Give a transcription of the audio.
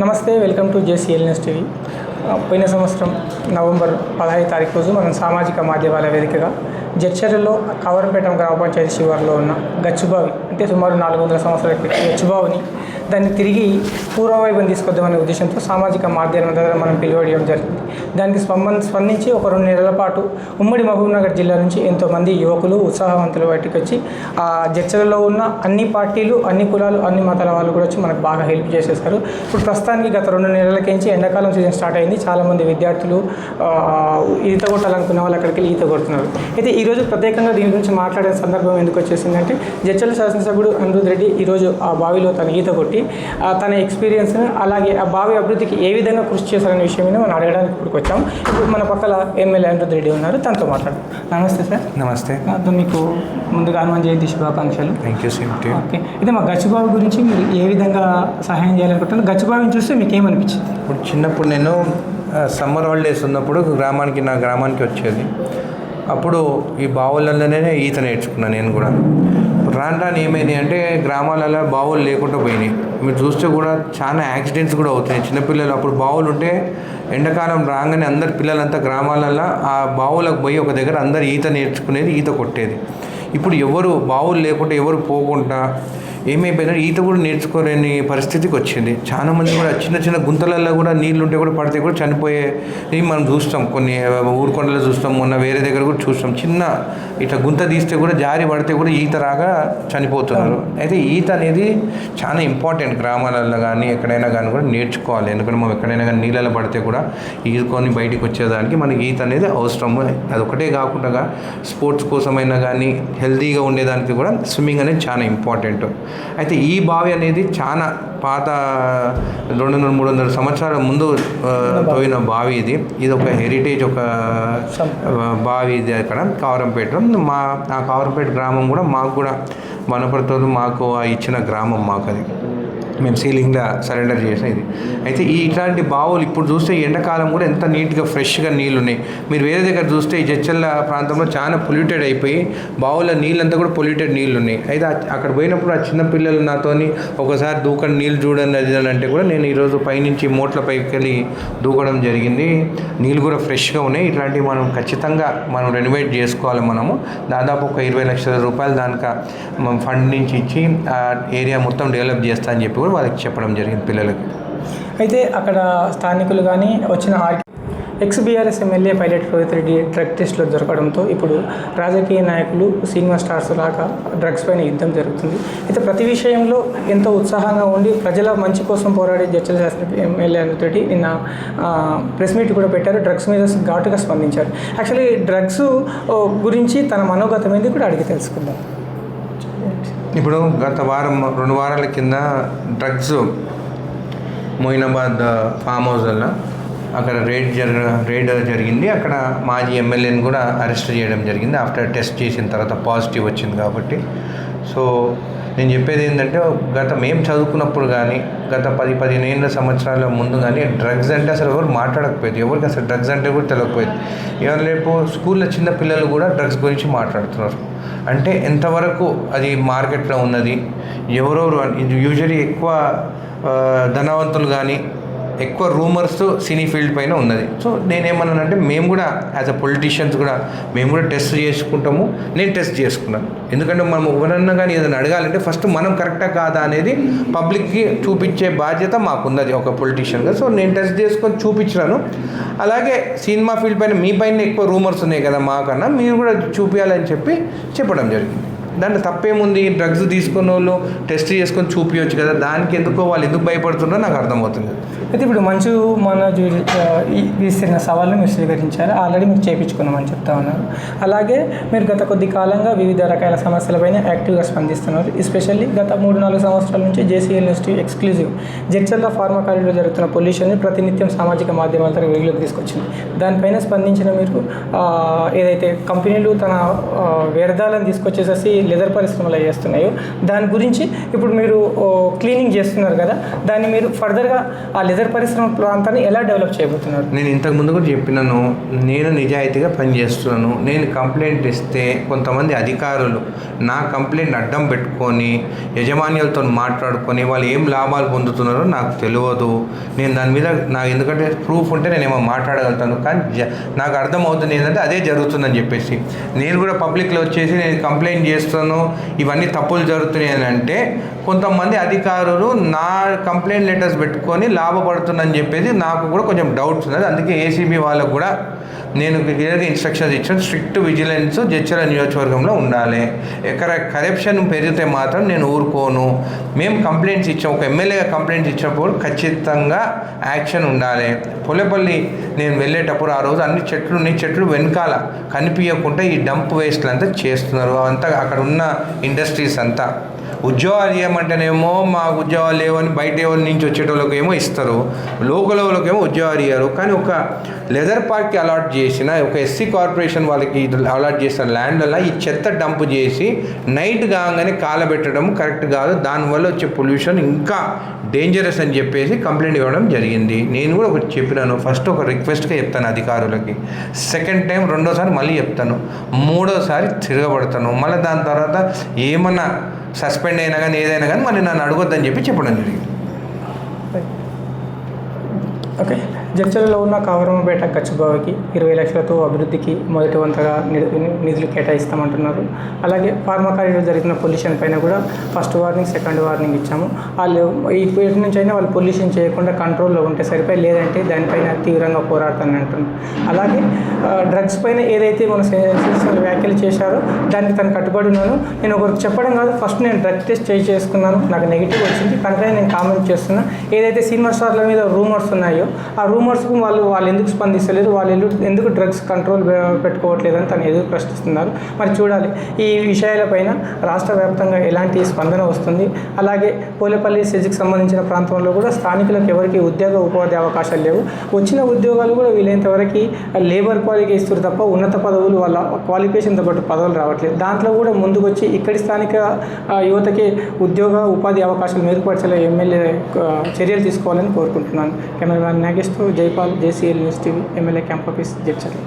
నమస్తే, welcome to JCL news TV. పోయిన సంవత్సరం నవంబర్ 15 తారీఖు రోజు మనం సామాజిక మాధ్యమాల వేదికగా జడ్చర్లలో కవరంపేట గ్రామ పంచాయతీ శివారులో ఉన్న గచ్చుబావి అంటే సుమారు 400 సంవత్సరాల క్రితం గచ్చుబావిని దాన్ని తిరిగి పూర్వవైభవం తీసుకొద్దామనే ఉద్దేశంతో సామాజిక మాధ్యమం ద్వారా మనం పిలువడం జరిగింది. దానికి స్పందించి ఒక 2 నెలల పాటు ఉమ్మడి మహబూబ్నగర్ జిల్లా నుంచి ఎంతోమంది యువకులు ఉత్సాహవంతులు బయటకు వచ్చి ఆ జడ్చర్లలో ఉన్న అన్ని పార్టీలు, అన్ని కులాలు, అన్ని మతాల వాళ్ళు కూడా వచ్చి మనకు బాగా హెల్ప్ చేసేసారు. ఇప్పుడు ప్రస్తుతానికి గత 2 నెలలకించి ఎండాకాలం సీజన్ స్టార్ట్ అయింది. చాలామంది విద్యార్థులు ఈత కొట్టాలనుకునే వాళ్ళు అక్కడికి ఈత కొడుతున్నారు. అయితే ఈరోజు ప్రత్యేకంగా దీని గురించి మాట్లాడే సందర్భం ఎందుకు వచ్చేసిందంటే జడ్చర్ల శాసనసభ్యుడు అనిరుద్ రెడ్డి ఈరోజు ఆ బావిలో తన ఈత కొట్టి తన ఎక్స్పీరియన్స్ని అలాగే ఆ బావి అభివృద్ధికి ఏ విధంగా కృషి చేశారనే విషయం మీద మనం అడగడానికి ఇప్పటికి వచ్చాం. ఇప్పుడు మన పక్కల ఎమ్మెల్యే అనిరుద్ రెడ్డి ఉన్నారు, తనతో మాట్లాడదాం. నమస్తే సార్. నమస్తే. మీకు ముందుగా హనుమాన్ జయంతి శుభాకాంక్షలు. Thank you. Same to you. Okay, అయితే మా గచ్చిబావి గురించి మీరు ఏ విధంగా సహాయం చేయాలనుకుంటున్నారు? గచ్చిబావిని చూస్తే మీకు ఏమనిపించింది? ఇప్పుడు చిన్నప్పుడు నేను సమ్మర్ హాలిడేస్ ఉన్నప్పుడు నా గ్రామానికి వచ్చేది. అప్పుడు ఈ బావులలోనే ఈత నేర్చుకున్నాను నేను కూడా. రాను ఏమైంది అంటే గ్రామాలలో బావులు లేకుండా పోయినాయి. మీరు చూస్తే కూడా చాలా యాక్సిడెంట్స్ కూడా అవుతాయి. చిన్నపిల్లలు అప్పుడు బావులు ఉంటే ఎండాకాలం రాగానే అందరు పిల్లలంతా గ్రామాలలో ఆ బావులకు పోయి ఒక దగ్గర అందరు ఈత నేర్చుకునేది, ఈత కొట్టేది. ఇప్పుడు ఎవరు బావులు లేకుండా ఎవరు పోకుండా ఏమైపోయిందంటే ఈత కూడా నేర్చుకోలేని పరిస్థితికి వచ్చింది. చాలామంది కూడా చిన్న చిన్న గుంతలలో కూడా నీళ్ళు ఉంటే కూడా పడితే కూడా చనిపోయేది మనం చూస్తాం. కొన్ని ఊరుకొండలో చూస్తాం, మొన్న వేరే దగ్గర కూడా చూస్తాం. చిన్న ఇట్లా గుంత తీస్తే కూడా జారి పడితే కూడా ఈత రాగా చనిపోతున్నారు. అయితే ఈత అనేది చాలా ఇంపార్టెంట్. గ్రామాలలో కానీ ఎక్కడైనా కానీ కూడా నేర్చుకోవాలి. ఎందుకంటే మనం ఎక్కడైనా కానీ నీళ్ళలో పడితే కూడా ఈదుకొని బయటికి వచ్చేదానికి మనకి ఈత అనేది అవసరం. అదొకటే కాకుండా స్పోర్ట్స్ కోసమైనా కానీ హెల్తీగా ఉండేదానికి కూడా స్విమ్మింగ్ అనేది చాలా ఇంపార్టెంట్. అయితే ఈ బావి అనేది చాలా పాత 200-300 సంవత్సరాల ముందు పోయిన బావి ఇది. ఇది ఒక హెరిటేజ్ ఒక బావి ఇది అక్కడ కవరంపేటలో. ఆ కవరంపేట గ్రామం కూడా మాకు కూడా వనపర్తిలో మాకు ఇచ్చిన గ్రామం మాకు అది. మేము సీలింగ్లో సరెండర్ చేసిన ఇది. అయితే ఇట్లాంటి బావులు ఇప్పుడు చూస్తే ఎండాకాలం కూడా ఎంత నీట్గా ఫ్రెష్గా నీళ్ళు ఉన్నాయి. మీరు వేరే దగ్గర చూస్తే ఈ జడ్చర్ల ప్రాంతంలో చాలా పొల్యూటెడ్ అయిపోయి బావుల నీళ్ళంతా కూడా పొల్యూటెడ్ నీళ్ళు ఉన్నాయి. అయితే అక్కడ పోయినప్పుడు ఆ చిన్నపిల్లలు నాతోని ఒకసారి దూకండి నీళ్ళు చూడండి అది అని అంటే కూడా నేను ఈరోజు పైనుంచి మోట్ల పైకి వెళ్ళి దూకడం జరిగింది. నీళ్ళు కూడా ఫ్రెష్గా ఉన్నాయి. ఇట్లాంటివి మనం ఖచ్చితంగా మనం రెనోవేట్ చేసుకోవాలి. మనము దాదాపు ఒక 20 లక్షల రూపాయలు దానికి ఫండ్ నుంచి ఇచ్చి ఆ ఏరియా మొత్తం డెవలప్ చేస్తా అని చెప్పి వాళ్ళకి చెప్పడం జరిగింది పిల్లలకి. అయితే అక్కడ స్థానికులు కానీ వచ్చిన X-BRS MLA pilot Rohit Reddy drug టెస్ట్లో దొరకడంతో ఇప్పుడు రాజకీయ నాయకులు, సినిమా స్టార్స్ లాగా డ్రగ్స్ పైన యుద్ధం జరుగుతుంది. అయితే ప్రతి విషయంలో ఎంతో ఉత్సాహంగా ఉండి ప్రజల మంచి కోసం పోరాడే జడ్చర్ల శాసన ఎమ్మెల్యే అనిరుద్ రెడ్డి నిన్న ప్రెస్ మీట్ కూడా పెట్టారు. డ్రగ్స్ మీద ఘాటుగా స్పందించారు. యాక్చువల్లీ డ్రగ్స్ గురించి తన మనోగతం ఏంది కూడా అడిగి తెలుసుకుందాం. ఇప్పుడు గత 2 వారాల కింద డ్రగ్స్ మొయినాబాద్ ఫామ్ హౌస్లో అక్కడ రేడ్ జరిగింది. అక్కడ మాజీ ఎమ్మెల్యేని కూడా అరెస్ట్ చేయడం జరిగింది. ఆఫ్టర్ టెస్ట్ చేసిన తర్వాత పాజిటివ్ వచ్చింది కాబట్టి. సో నేను చెప్పేది ఏంటంటే మేము చదువుకున్నప్పుడు కానీ గత 10-15 సంవత్సరాల ముందు కానీ డ్రగ్స్ అంటే అసలు ఎవరు మాట్లాడకపోయేది. ఎవరికి అసలు డ్రగ్స్ అంటే కూడా తెలియకపోయేది. ఇవాళ రేపు స్కూల్లో చిన్న పిల్లలు కూడా డ్రగ్స్ గురించి మాట్లాడుతున్నారు. అంటే ఎంతవరకు అది మార్కెట్లో ఉన్నది, ఎవరెవరు యూజువలీ ఎక్కువ ధనవంతులు కానీ ఎక్కువ రూమర్స్ సినీ ఫీల్డ్ పైన ఉన్నది. సో నేనేమన్నానంటే మేము కూడా యాజ్ అ పొలిటీషియన్స్ కూడా మేము కూడా టెస్ట్ చేసుకుంటాము. నేను టెస్ట్ చేసుకున్నాను. ఎందుకంటే మనం ఎవరన్నా కానీ ఏదైనా అడగాలంటే ఫస్ట్ మనం కరెక్టా కాదా అనేది పబ్లిక్కి చూపించే బాధ్యత మాకున్నది ఒక పొలిటీషియన్గా. సో నేను టెస్ట్ చేసుకొని చూపించినాను. అలాగే సినిమా ఫీల్డ్ పైన మీ పైన ఎక్కువ రూమర్స్ ఉన్నాయి కదా, మాకన్నా మీరు కూడా చూపించాలని చెప్పడం జరిగింది. దాంట్లో తప్పేముంది? డ్రగ్స్ తీసుకున్న వాళ్ళు టెస్ట్ చేసుకొని చూపించవచ్చు కదా, దానికి వాళ్ళు ఎందుకు భయపడుతున్నారో నాకు అర్థమవుతుంది. అయితే ఇప్పుడు మన విసిరిన సవాళ్ళను మీరు స్వీకరించారు, ఆల్రెడీ మీరు చేయించుకున్నామని చెప్తా ఉన్నారు. అలాగే మీరు గత కొద్ది కాలంగా వివిధ రకాల సమస్యలపైన యాక్టివ్గా స్పందిస్తున్నారు. ఎస్పెషల్లీ గత 3-4 సంవత్సరాల నుంచి JCL news TV exclusive Jadcherla pharma కాలేజీలో జరుగుతున్న పొల్యూషన్ని ప్రతినిత్యం సామాజిక మాధ్యమాల ద్వారా వెలుగులోకి తీసుకొచ్చింది. దానిపైన స్పందించిన మీరు ఏదైతే కంపెనీలు తన వ్యర్థాలను తీసుకొచ్చేసేసి లెదర్ పరిశ్రమలు చేస్తున్నాయో దాని గురించి ఇప్పుడు మీరు క్లీనింగ్ చేస్తున్నారు కదా, దాన్ని మీరు ఫర్దర్గా ఆ లెదర్ పరిశ్రమ ప్రాంతాన్ని ఎలా డెవలప్ చేయబోతున్నారు? నేను ఇంతకుముందు కూడా చెప్పినాను, నేను నిజాయితీగా పనిచేస్తున్నాను. నేను కంప్లైంట్ ఇస్తే కొంతమంది అధికారులు నా కంప్లైంట్ అడ్డం పెట్టుకొని యజమానులతో మాట్లాడుకొని వాళ్ళు ఏం లాభాలు పొందుతున్నారో నాకు తెలియదు. నేను దాని మీద ఎందుకంటే ప్రూఫ్ ఉంటే నేనేమో మాట్లాడగలుగుతాను, కానీ నాకు అర్థమవుతుంది ఏంటంటే అదే జరుగుతుందని చెప్పేసి. నేను కూడా పబ్లిక్లో వచ్చేసి నేను కంప్లైంట్ చేస్తాను, ఇవన్నీ తప్పులు జరుగుతున్నాయి అని అంటే కొంతమంది అధికారులు నా కంప్లైంట్ లెటర్స్ పెట్టుకొని లాభపడుతుందని చెప్పేసి నాకు కూడా కొంచెం డౌట్స్ ఉన్నది. అందుకే ఏసీబీ వాళ్ళకు కూడా నేను క్లియర్గా ఇన్స్ట్రక్షన్స్ ఇచ్చాను, స్ట్రిక్ట్ విజిలెన్స్ జడ్చర్ల నియోజకవర్గంలో ఉండాలి. ఎక్కడ కరప్షన్ పెరిగితే మాత్రం నేను ఊరుకోను. మేము కంప్లైంట్స్ ఇచ్చాం, ఒక ఎమ్మెల్యేగా కంప్లైంట్స్ ఇచ్చినప్పుడు ఖచ్చితంగా యాక్షన్ ఉండాలి. పొలేపల్లి నేను వెళ్ళేటప్పుడు ఆ రోజు అన్ని చెట్లు వెనకాల కనిపించకుండా ఈ డంప్ వేస్ట్లు అంతా చేస్తున్నారు. అంతా అక్కడ ఉన్న ఇండస్ట్రీస్ అంతా ఉద్యోగాలు ఇవ్వమంటేనేమో మాకు ఉద్యోగాలు లేవని బయట ఎవరి నుంచి వచ్చేటోళ్ళకి ఏమో ఇస్తారు, లోకల్ వాళ్ళకేమో ఉద్యోగాలు ఇవ్వరు. కానీ ఒక లెదర్ పార్క్కి అలాట్ చేసిన ఒక ఎస్సీ కార్పొరేషన్ వాళ్ళకి అలాట్ చేసిన ల్యాండ్లలో ఈ చెత్త డంప్ చేసి నైట్ కాగానే కాలబెట్టడం కరెక్ట్ కాదు. దానివల్ల వచ్చే పొల్యూషన్ ఇంకా డేంజరస్ అని చెప్పేసి కంప్లైంట్ ఇవ్వడం జరిగింది. నేను కూడా ఒకటి చెప్పినాను, ఫస్ట్ ఒక రిక్వెస్ట్గా చెప్తాను అధికారులకి, సెకండ్ టైం రెండోసారి మళ్ళీ చెప్తాను, మూడోసారి తిరగబడతాను. మళ్ళీ దాని తర్వాత ఏమన్నా సస్పెండ్ అయినా కానీ ఏదైనా కానీ మళ్ళీ నన్ను అడగొద్దని చెప్పడం జరిగింది. ఓకే, జడ్చర్లలో ఉన్న కావరమపేట గచ్చిబావికి 20 లక్షలతో అభివృద్ధికి మొదటి వంతగా నిధులు కేటాయిస్తామంటున్నారు. అలాగే ఫార్మా కారిడార్ జరిగిన పొల్యూషన్ పైన కూడా ఫస్ట్ వార్నింగ్, సెకండ్ వార్నింగ్ ఇచ్చాము. వాళ్ళు ఇప్పటి నుంచి అయినా వాళ్ళు పొల్యూషన్ చేయకుండా కంట్రోల్లో ఉంటే సరిపోయి, లేదంటే దానిపైన తీవ్రంగా పోరాడతానని అంటున్నారు. అలాగే డ్రగ్స్ పైన ఏదైతే మన సెన్సేషనల్ వ్యాఖ్యలు చేశారో దానికి తను కట్టుబడి ఉన్నాను. నేను ఒకరికి చెప్పడం కాదు, ఫస్ట్ నేను డ్రగ్ టెస్ట్ చేసుకున్నాను, నాకు నెగిటివ్ వచ్చింది, కనుక నేను కామెంట్ చేస్తున్నా. ఏదైతే సినిమా స్టార్ల మీద రూమర్స్ ఉన్నాయో ఆ రూమర్స్కు వాళ్ళు ఎందుకు స్పందిస్తలేదు, వాళ్ళు ఎందుకు డ్రగ్స్ కంట్రోల్ పెట్టుకోవట్లేదు అని తను ఎదురు ప్రశ్నిస్తున్నారు. మరి చూడాలి ఈ విషయాలపైన రాష్ట్ర వ్యాప్తంగా ఎలాంటి స్పందన వస్తుంది. అలాగే పోలేపల్లి సెజ్కి సంబంధించిన ప్రాంతంలో కూడా స్థానికులకు ఎవరికి ఉపాధి అవకాశాలు లేవు. వచ్చిన ఉద్యోగాలు కూడా వీలైనంత వరకు లేబర్ క్వాలిఫికేషన్ ఇస్తారు తప్ప ఉన్నత పదవులు వాళ్ళ క్వాలిఫికేషన్తో పాటు పదవులు రావట్లేదు. దాంట్లో కూడా ముందుకు వచ్చి ఇక్కడి స్థానిక యువతకి ఉపాధి అవకాశాలు మెరుగుపరిచేలా ఎమ్మెల్యే చర్యలు తీసుకోవాలని కోరుకుంటున్నాను. కెమెరామ్యాన్ నాగేష్తో Jaipal, JCL news TV, MLA camp office, Jadcherla.